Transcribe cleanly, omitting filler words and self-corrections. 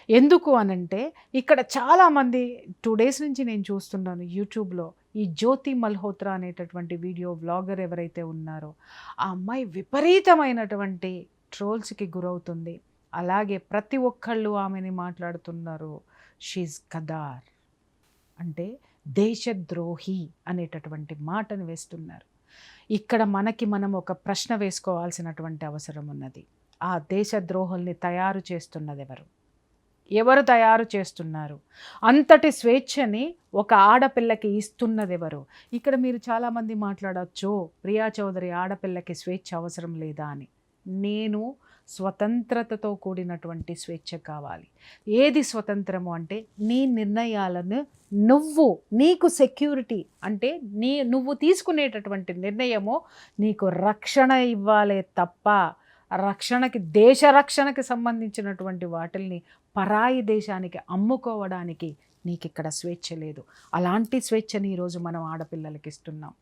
ఎందుకు అనంటే ఇక్కడ చాలామంది 2 డేస్ నుంచి నేను చూస్తున్నాను యూట్యూబ్‌లో. ఈ జ్యోతి మల్హోత్రా అనేటటువంటి వీడియో వ్లాగర్ ఎవరైతే ఉన్నారో, ఆ అమ్మాయి విపరీతమైనటువంటి ట్రోల్స్‌కి గురవుతుంది. అలాగే ప్రతి ఒక్కళ్ళు ఆమెని మాట్లాడుతున్నారు. షీ ఈజ్ గదార్. అంటే దేశద్రోహి అనేటటువంటి మాటను వేస్తున్నారు. ఇక్కడ మనం ఒక ప్రశ్న వేసుకోవాల్సినటువంటి అవసరం ఉన్నది. ఆ దేశద్రోహుల్ని తయారు చేస్తున్నదెవరు? ఎవరు తయారు చేస్తున్నారు? అంతటి స్వేచ్ఛని ఒక ఆడపిల్లకి ఇస్తున్నదెవరు? ఇక్కడ మీరు చాలామంది మాట్లాడొచ్చు, ప్రియా చౌదరి ఆడపిల్లకి స్వేచ్ఛ అవసరం లేదా అని. నేను స్వతంత్రతతో కూడినటువంటి స్వేచ్ఛ కావాలి. ఏది స్వతంత్రము అంటే నీ నిర్ణయాలను నీకు సెక్యూరిటీ అంటే నువ్వు తీసుకునేటటువంటి నిర్ణయము నీకు రక్షణ ఇవ్వాలే తప్ప దేశ రక్షణకి సంబంధించినటువంటి వాటిల్ని పరాయి దేశానికి అమ్ముకోవడానికి నీకు ఇక్కడ స్వేచ్ఛ లేదు. అలాంటి స్వేచ్ఛని ఈరోజు మనం ఆడపిల్లలకి ఇస్తున్నాం.